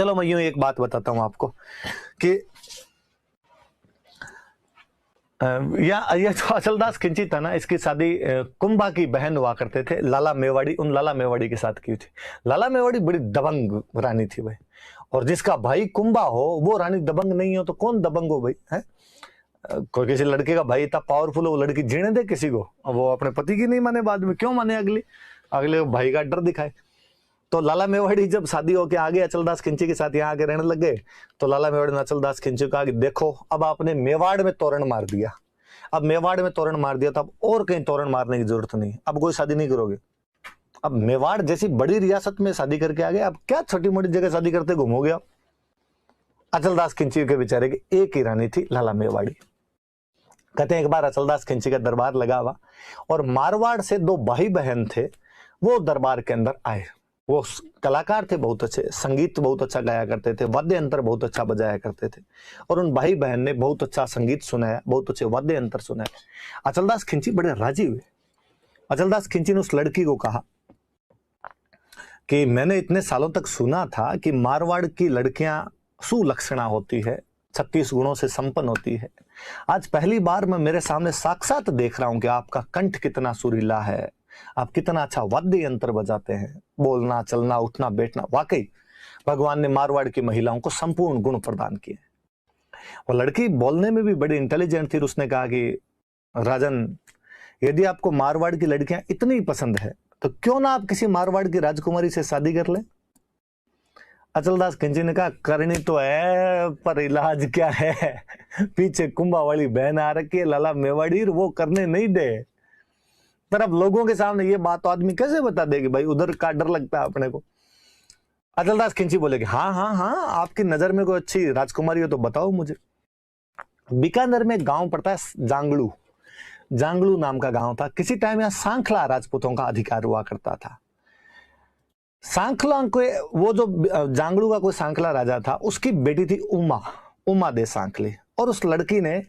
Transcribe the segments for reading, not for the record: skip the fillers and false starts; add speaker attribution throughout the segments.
Speaker 1: चलो मैं यूं एक बात बताता हूं आपको कि ये जो अचलदास खिंची था ना, इसकी शादी कुंभा की बहन हुआ करते थे लाला मेवाड़ी, उन लाला मेवाड़ी के साथ की थी। लाला मेवाड़ी बड़ी दबंग रानी थी भाई, और जिसका भाई कुंभा हो वो रानी दबंग नहीं हो तो कौन दबंग हो भाई, है? कोई किसी लड़के का भाई इतना पावरफुल हो, वो लड़की जीने दे किसी को? वो अपने पति की नहीं माने, बाद में क्यों माने? अगले भाई का डर दिखाए। तो लाला मेवाड़ी जब शादी होके आगे अचलदास खिंची के साथ यहाँ आके रहने लग गए, तो लाला मेवाड़ी ने अचलदास खिंची को कहा कि देखो अब आपने मेवाड़ में तोरण मार दिया, अब मेवाड़ में तोरण मार दिया तो अब और कहीं तोरण मारने की जरूरत नहीं, अब कोई शादी नहीं करोगे। अब मेवाड़ जैसी बड़ी रियासत में शादी करके आ गए, अब क्या छोटी मोटी जगह शादी करते घूमोगे आप? अचलदास खिंची के बेचारे की एक ही रानी थी, लाला मेवाड़ी। कहते हैं एक बार अचलदास खिंची का दरबार लगा हुआ और मारवाड़ से दो भाई बहन थे, वो दरबार के अंदर आए। वो कलाकार थे, बहुत अच्छे, संगीत बहुत अच्छा गाया करते थे, वाद्य यंत्र बहुत अच्छा बजाया करते थे, और उन भाई बहन ने बहुत अच्छा संगीत सुनाया, बहुत अच्छे वाद्य यंत्र सुनाए। अचलदास खिंची बड़े राजी हुए। अचलदास खिंची ने उस लड़की को कहा कि मैंने इतने सालों तक सुना था कि मारवाड़ की लड़कियां सुलक्षणा होती है, 36 गुणों से संपन्न होती है। आज पहली बार मैं मेरे सामने साक्षात देख रहा हूं कि आपका कंठ कितना सुरीला है, आप कितना अच्छा वाद्य यंत्र बजाते हैं, बोलना चलना उठना बैठना, वाकई भगवान ने मारवाड़ की महिलाओं को संपूर्ण गुण प्रदान किए। वो लड़की बोलने में भी बड़ी इंटेलिजेंट थी। उसने कहा कि राजन, यदि आपको मारवाड़ की लड़कियां इतनी पसंद है तो क्यों ना आप किसी मारवाड़ की राजकुमारी से शादी कर ले। अचलदास खिंची ने कहा करनी तो है, पर इलाज क्या है? पीछे कुंभा वाली बहन आ रखी है लाला मेवाड़ी, वो करने नहीं दे। पर अब लोगों के सामने ये बात तो आदमी कैसे बता देगी भाई, उधर का डर लगता है अपने को। अचलदास खिंची बोले कि हाँ हाँ हाँ, आपकी नजर में कोई अच्छी राजकुमारी हो तो बताओ मुझे। बीकानेर में एक गांव पड़ता है जांगलू, जांगलू नाम का गांव था। किसी टाइम यहाँ सांखला राजपूतों का अधिकार हुआ करता था। सांखला को, वो जो जांगलू का कोई सांखला राजा था, उसकी बेटी थी उमा, उमा दे सांखली, और उस लड़की ने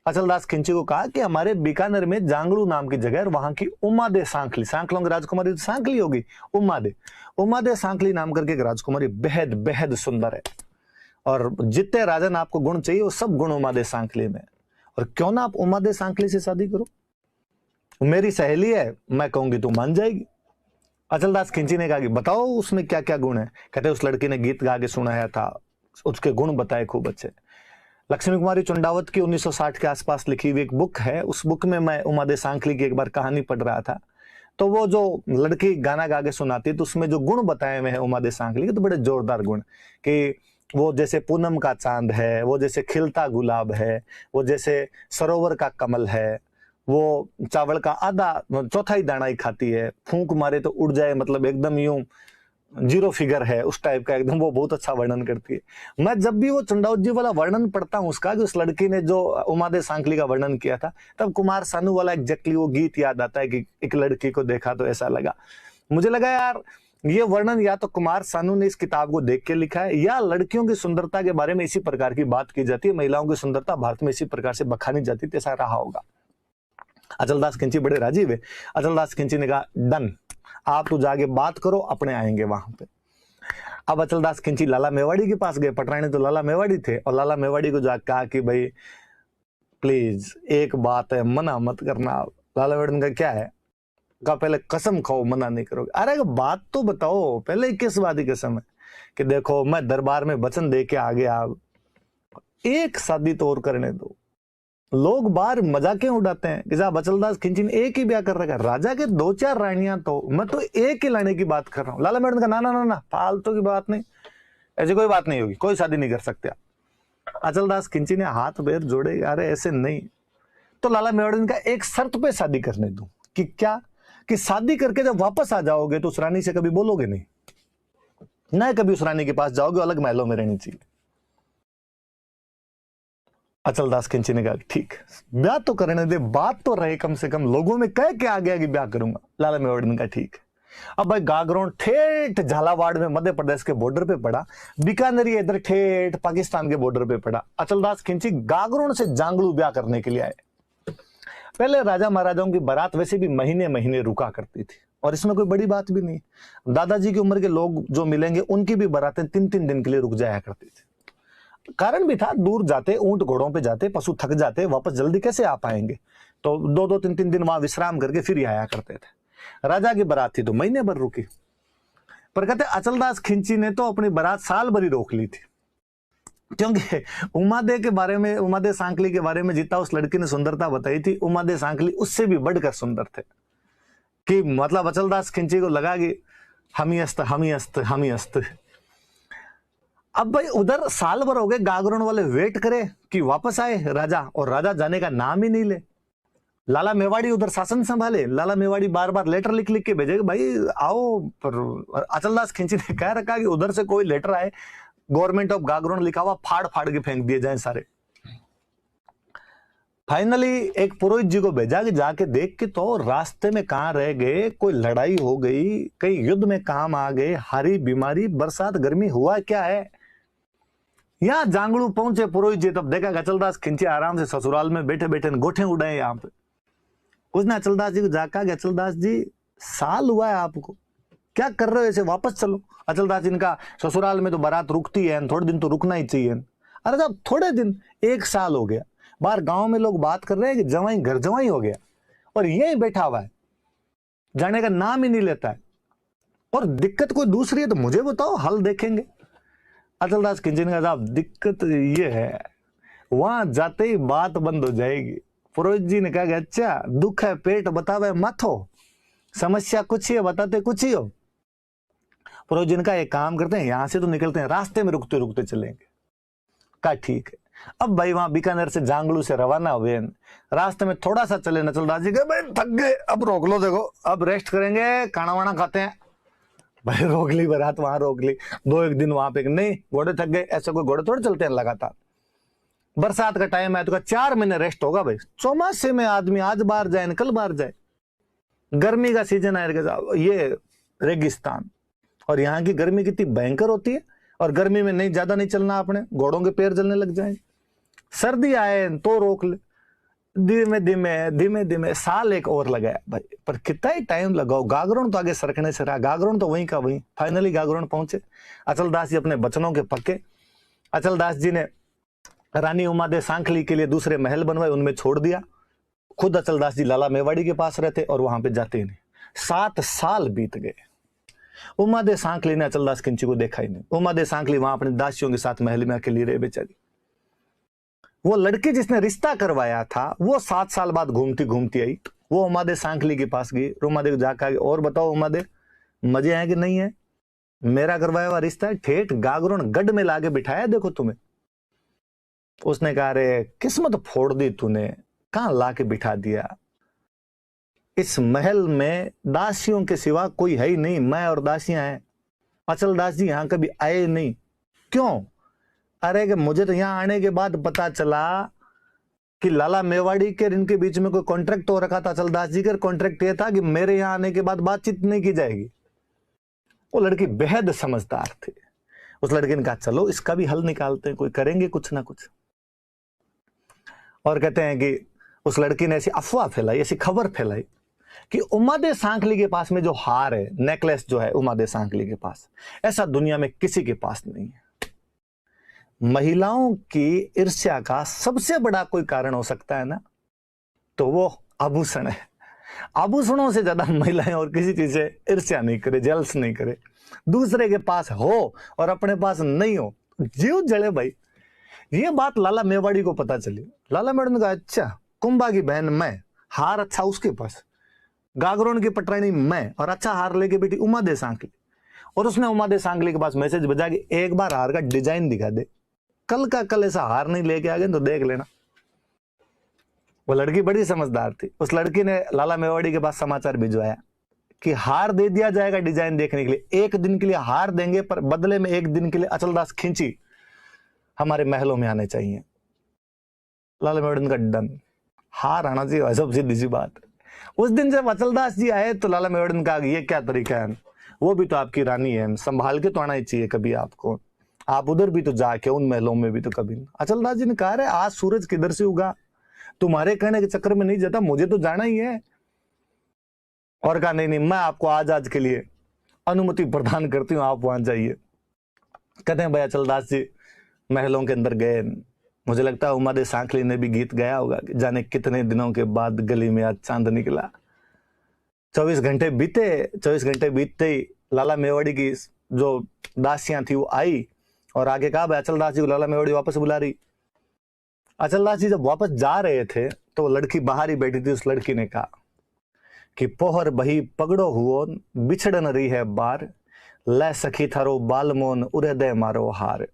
Speaker 1: अचलदास खिंची को कहा कि हमारे बीकानेर में जांगलू नाम की जगह, वहां की उमा दे सांखली, सांखलों की राजकुमारी तो सांखली होगी, उमा दे सांखली नाम करके एक राजकुमारी बेहद बेहद सुंदर है, और जितने राजन आपको गुण चाहिए वो सब गुण उमा दे सांखली में, और क्यों ना आप उमा दे सांखली से शादी करो, मेरी सहेली है, मैं कहूंगी तू मान जाएगी। अचलदास खिंची ने कहा कि बताओ उसमें क्या क्या गुण है। कहते उस लड़की ने गीत गा के सुनाया था, उसके गुण बताए खूब अच्छे। लक्ष्मी कुमारी चुंडावत की 1960 के आसपास लिखी हुई एक बुक है, उस बुक में मैं उमा दे सांखली की एक बार कहानी पढ़ रहा था, तो वो जो लड़की गाना गा के सुनाती तो उसमें जो गुण बताए हुए हैं उमा दे सांखली के, तो बड़े जोरदार गुण, कि वो जैसे पूनम का चांद है, वो जैसे खिलता गुलाब है, वो जैसे सरोवर का कमल है, वो चावल का आधा चौथाई दाना ही खाती है, फूंक मारे तो उड़ जाए, मतलब एकदम यूं जीरो फिगर है उस टाइप का एकदम, वो बहुत अच्छा वर्णन करती है। मैं जब भी वो चुंडावत जी वाला वर्णन पढ़ता हूँ उसका, जो उस लड़की ने जो उमा दे सांखली का वर्णन किया था, तब कुमार सानू वाला एग्जैक्टली वो गीत याद आता है कि एक लड़की को देखा तो ऐसा लगा। मुझे लगा यार ये वर्णन या तो कुमार सानू ने इस किताब को देख के लिखा है, या लड़कियों की सुंदरता के बारे में इसी प्रकार की बात की जाती है, महिलाओं की सुंदरता भारत में इसी प्रकार से बखानी जाती है, ऐसा रहा होगा। अचलदास खिंची बड़े राजी हुए। अचलदास खिंची ने कहा डन, आप तो जाके बात करो, अपने आएंगे वहां पे। अब अचलदास खिंची लाला मेवाड़ी के पास गए, पटरानी तो लाला मेवाड़ी थे, और लाला मेवाड़ी को जाकर कहा कि भाई प्लीज एक बात है, मना मत करना। लाला मेवाड़ी ने कहा क्या है? कहा पहले कसम खाओ मना नहीं करोगे। अरे बात तो बताओ पहले, किस बात की कसम है? कि देखो मैं दरबार में वचन दे के आ गया, एक शादी तो और करने दो। लोग बाहर मजाकें उड़ाते हैं कि साहब अचलदास खिंची ने एक ही ब्याह कर रखा है, राजा के 2-4 रानियां, तो मैं तो एक ही लाने की बात कर रहा हूं। लाला मेवाड़ी ने कहा ना ना ना, फालतू की बात नहीं, ऐसी कोई बात नहीं होगी, कोई शादी नहीं कर सकते आप। अचलदास खिंची ने हाथ पैर जोड़े, अरे ऐसे नहीं। तो लाला मेवाड़ी ने कहा एक शर्त पे शादी करने दूं। कि क्या? कि शादी करके जब वापस आ जाओगे तो उस रानी से कभी बोलोगे नहीं, ना कभी उस रानी के पास जाओगे, अलग महलों में रहनी चाहिए। अचलदास खिंची ने कहा ठीक, ब्याह तो करने दे, बात तो रहे कम से कम, लोगों में कह के आ गया कि ब्याह करूंगा। लाला मेवाड़ी ने कहा ठीक। अब भाई गागरोन ठेठ झालावाड़ में मध्य प्रदेश के बॉर्डर पे पड़ा, बीकानेरी इधर ठेठ पाकिस्तान के बॉर्डर पे पड़ा। अचलदास खिंची गागरोन से जांगलू ब्याह करने के लिए आए। पहले राजा महाराजाओं की बारात वैसे भी महीने महीने रुका करती थी, और इसमें कोई बड़ी बात भी नहीं। दादाजी की उम्र के लोग जो मिलेंगे उनकी भी बारातें 3-3 दिन के लिए रुक जाया करती थी। कारण भी था, दूर जाते, ऊंट घोड़ों पे जाते, पशु थक जाते, वापस जल्दी कैसे आ पाएंगे, तो 2-2 3-3 दिन वहां विश्राम करके फिर ही आया करते थे। राजा की बारात थी तो महीने भर रुकी। पर कहते अचलदास खिंची ने तो अपनी बारात साल भर ही रोक ली थी, क्योंकि उमादे के बारे में, उमादे सांकली के बारे में जितना उस लड़की ने सुंदरता बताई थी, उमादे सांकली उससे भी बढ़कर सुंदर थे। कि मतलब अचलदास खिंची को लगा कि हम ही अस्त, हम ही अस्त, हम ही अस्त। अब भाई उधर साल भर हो गए, गागरोन वाले वेट करे कि वापस आए राजा, और राजा जाने का नाम ही नहीं ले। लाला मेवाड़ी उधर शासन संभाले, लाला मेवाड़ी बार बार लेटर लिख लिख के भेजे भाई आओ, पर अचलदास खिंची ने कह रखा कि उधर से कोई लेटर आए, गवर्नमेंट ऑफ गागरोन लिखा हुआ, फाड़ फाड़ के फेंक दिए जाए सारे। फाइनली एक पुरोहित जी को भेजा कि जाके देख के तो रास्ते में कहां रह गए, कोई लड़ाई हो गई, कहीं युद्ध में काम आ गए, हारी बीमारी, बरसात गर्मी, हुआ क्या है। यहां जांगड़ू पहुंचे पुरोहित जी, तब देखा अचलदास खिंची आराम से ससुराल में बैठे बैठे गोठे उड़ाए। यहाँ पे उसने अचलदास जी को जाकर, अचलदास जी साल हुआ है आपको, क्या कर रहे हो ऐसे, वापस चलो। अचलदास जी ने कहा ससुराल में तो बारात रुकती है, थोड़े दिन तो रुकना ही चाहिए। अरे साहब थोड़े दिन, 1 साल हो गया, बाहर गांव में लोग बात कर रहे हैं कि जवाई घर जवाई हो गया, और यही बैठा हुआ है, जाने का नाम ही नहीं लेता है। और दिक्कत कोई दूसरी है तो मुझे बताओ, हल देखेंगे। अचलदास खिंची ने कहा साहब दिक्कत ये है, वहां जाते ही बात बंद हो जाएगी। पुरोहित जी ने कहा कि अच्छा दुख है पेट बतावे मत हो, समस्या कुछ ही है बताते कुछ ही हो। पुरोहित जी ने कहा एक काम करते हैं, यहां से तो निकलते हैं, रास्ते में रुकते रुकते चलेंगे। कहा ठीक है। अब भाई वहां बीकानेर से जांगलू से रवाना हुए, रास्ते में थोड़ा सा चले, अचलदास जी कहे भाई थक गए, अब रोक लो, देखो अब रेस्ट करेंगे, खाना वाना खाते हैं। भाई रोक ली बारात, वहां रोक ली, 2-1 दिन वहां पे, नहीं घोड़े थक गए, ऐसे कोई घोड़े थोड़े चलते हैं लगातार। बरसात का टाइम है तो 4 महीने रेस्ट होगा भाई। चौमासे में आदमी आज बाहर जाए कल बाहर जाए, गर्मी का सीजन आएगा, ये रेगिस्तान, और यहाँ की गर्मी कितनी भयंकर होती है, और गर्मी में नहीं ज्यादा नहीं चलना, अपने घोड़ों के पैर जलने लग जाए। सर्दी आए तो रोक ले, धीमे धीमे धीमे धीमे साल एक और लगाया भाई, पर कितना ही टाइम लगाओ, गागरोन तो आगे सरकने से रहा, गागरोन तो वहीं का वहीं। फाइनली गागरोन पहुंचे, अचलदास जी अपने बचनों के पक्के। अचलदास जी ने रानी उमादे सांखली के लिए दूसरे महल बनवाए, उनमें छोड़ दिया। खुद अचलदास जी लाला मेवाड़ी के पास रहते और वहां पे जाते ही नहीं। 7 साल बीत गए, उमादे सांखली ने अचलदास खिंची को देखा ही नहीं। उमादे सांखली वहां अपनी दासियों के साथ महल में अकेली रहे बेचारी। वो लड़की जिसने रिश्ता करवाया था वो 7 साल बाद घूमती घूमती आई, वो उमादे सांखली के पास गई। उमादे को जाकर और बताओ उमादे मजे हैं कि नहीं है, मेरा करवाया हुआ रिश्ता है, ठेठ गागरोन गढ़ में लाके बिठाया देखो तुम्हें। उसने कहा रे किस्मत फोड़ दी तूने, कहां लाके बिठा दिया, इस महल में दासियों के सिवा कोई है ही नहीं, मैं और दासियां हैं। अचलदास जी यहां कभी आए नहीं, क्यों? अरे कि मुझे तो यहां आने के बाद पता चला कि लाला मेवाड़ी के इनके बीच में कोई कॉन्ट्रैक्ट हो रखा था। अचलदास जी का कॉन्ट्रैक्ट ये था कि मेरे यहां आने के बाद बातचीत नहीं की जाएगी। वो लड़की बेहद समझदार थी। उस लड़के ने कहा चलो इसका भी हल निकालते हैं, कोई करेंगे कुछ ना कुछ। और कहते हैं कि उस लड़की ने ऐसी अफवाह फैलाई, ऐसी खबर फैलाई कि उमादे सांखली के पास में जो हार है, नेकलेस जो है उमादे सांखली के पास, ऐसा दुनिया में किसी के पास नहीं है। महिलाओं की ईर्ष्या का सबसे बड़ा कोई कारण हो सकता है ना, तो वो आभूषण है। आभूषणों से ज्यादा महिलाएं और किसी चीज से ईर्ष्या नहीं करे, जेल्स नहीं करे। दूसरे के पास हो और अपने पास नहीं हो, जीव जले भाई। ये बात लाला मेवाड़ी को पता चली। लाला मेवाड़ी ने कहा अच्छा कुंभा की बहन मैं, हार अच्छा उसके पास, गागरोन की पटरानी मैं, और अच्छा हार लेके बेटी उमादे सांखली। और उसने उमादे सांखली के पास मैसेज भेजा कि एक बार हार का डिजाइन दिखा दे, कल का कल ऐसा हार नहीं लेके आ गए तो देख लेना। वो लड़की बड़ी समझदार थी। उस लड़की ने लाला मेवाड़ी के पास समाचार भिजवाया कि हार दे दिया जाएगा डिजाइन देखने के लिए, 1 दिन के लिए हार देंगे, पर बदले में 1 दिन के लिए अचलदास खिंची हमारे महलों में आने चाहिए। लाला मेवाड़ी का डन, हार आना चाहिए, सब सीधी सी बात। उस दिन जब अचलदास जी आए तो लाला मेवाड़ी ने कहा ये क्या तरीका है, वो भी तो आपकी रानी है, संभाल के तो आना ही चाहिए कभी आपको, आप उधर भी तो जाके उन महलों में भी तो कभी। अचलदास जी ने कहा रे आज सूरज किधर से उगा, तुम्हारे कहने के चक्कर में नहीं जाता, मुझे तो जाना ही है। और कहा नहीं नहीं, मैं आपको आज के लिए अनुमति प्रदान करती हूँ, आप वहां जाइए। कहते हैं भाई अचलदास जी महलों के अंदर गए। मुझे लगता है उमा दे सांखली ने भी गीत गाया होगा कि जाने कितने दिनों के बाद गली में आज चांद निकला। 24 घंटे बीते। 24 घंटे बीतते ही लाला मेवाड़ी की जो दासियां थी वो आई और आगे कहा भाई अचलदास जी को लाला मेवाड़ी वापस बुला रही। अचलदास जी जब वापस जा रहे थे तो लड़की बाहर ही बैठी थी। उस लड़की ने कहा कि पोहर बही पगड़ो हुओ बिछड़न रही है बार, लै सखी थारो बालमोन उदय मारो हार।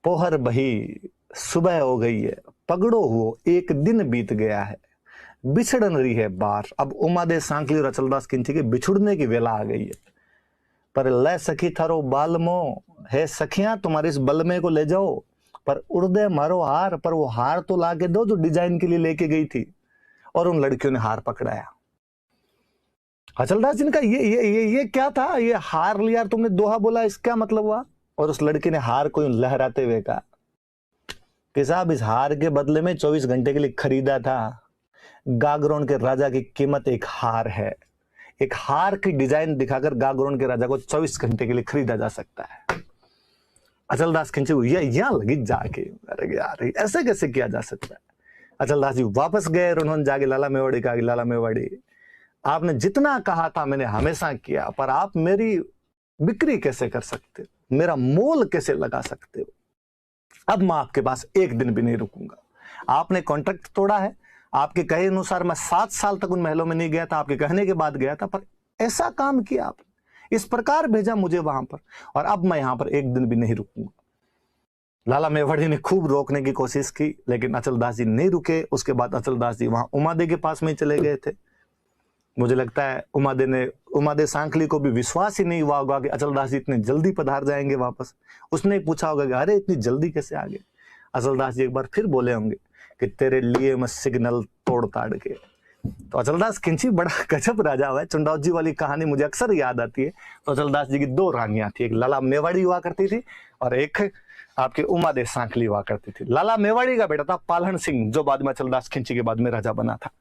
Speaker 1: पोहर बही, सुबह हो गई है, पगड़ो हुओ, एक दिन बीत गया है, बिछड़न रही है बार। अब उमा दे सांखली और अचलदास खिंची के बिछुड़ने की वेला आ गई है। पर लै सखी थारो बालमो, है सखियां तुम्हारे इस बलमे को ले जाओ, पर उड़दे मारो हार, पर वो हार तो ला के दो जो डिजाइन के लिए लेके गई थी। और उन लड़कियों ने हार पकड़ाया। अचलदास जी ने कहा ये क्या था, ये हार लिया तुमने, दोहा बोला, इसका मतलब हुआ? और उस लड़की ने हार को यूं लहराते हुए कहा कि साहब इस हार के बदले में 24 घंटे के लिए खरीदा था। गागरोन के राजा की कीमत एक हार है। एक हार की डिजाइन दिखाकर गागरोन के राजा को 24 घंटे के लिए खरीदा जा सकता है। अचलदास खिंचे हुए यहां लगी जाके, अरे यार ऐसे कैसे किया जा सकता है। अचलदास जी वापस गए और उन्होंने जाके लाला मेवाड़ी कहा कि लाला मेवाड़ी, आपने जितना कहा था मैंने हमेशा किया, पर आप मेरी बिक्री कैसे कर सकते हो, मेरा मोल कैसे लगा सकते हो? अब मैं आपके पास एक दिन भी नहीं रुकूंगा। आपने कॉन्ट्रैक्ट तोड़ा है। आपके कहे अनुसार मैं 7 साल तक उन महलों में नहीं गया था, आपके कहने के बाद गया था, पर ऐसा काम किया आपने, इस प्रकार भेजा मुझे वहां पर, और अब मैं यहां पर एक दिन भी नहीं रुकूंगा। लाला मेवाड़ी ने खूब रोकने की कोशिश की, लेकिन अचलदास जी नहीं रुके। उसके बाद अचलदास जी वहां उमादे के पास में चले गए थे। मुझे लगता है उमादे सांखली को भी विश्वास ही नहीं हुआ होगा कि अचलदास जी इतने जल्दी पधार जाएंगे वापस। उसने पूछा होगा कि अरे इतनी जल्दी कैसे आ गए? अचलदास जी एक बार फिर बोले होंगे कि तेरे लिए मैं सिग्नल तोड़ ताड़ के। तो अचलदास खिंची बड़ा गजब राजा हुआ है। चुंडावत जी वाली कहानी मुझे अक्सर याद आती है। तो अचलदास जी की 2 रानियां थी, एक लाला मेवाड़ी हुआ करती थी और एक आपके उमा दे सांखली हुआ करती थी। लाला मेवाड़ी का बेटा था पालहन सिंह, जो बाद में अचलदास खिंची के बाद में राजा बना था।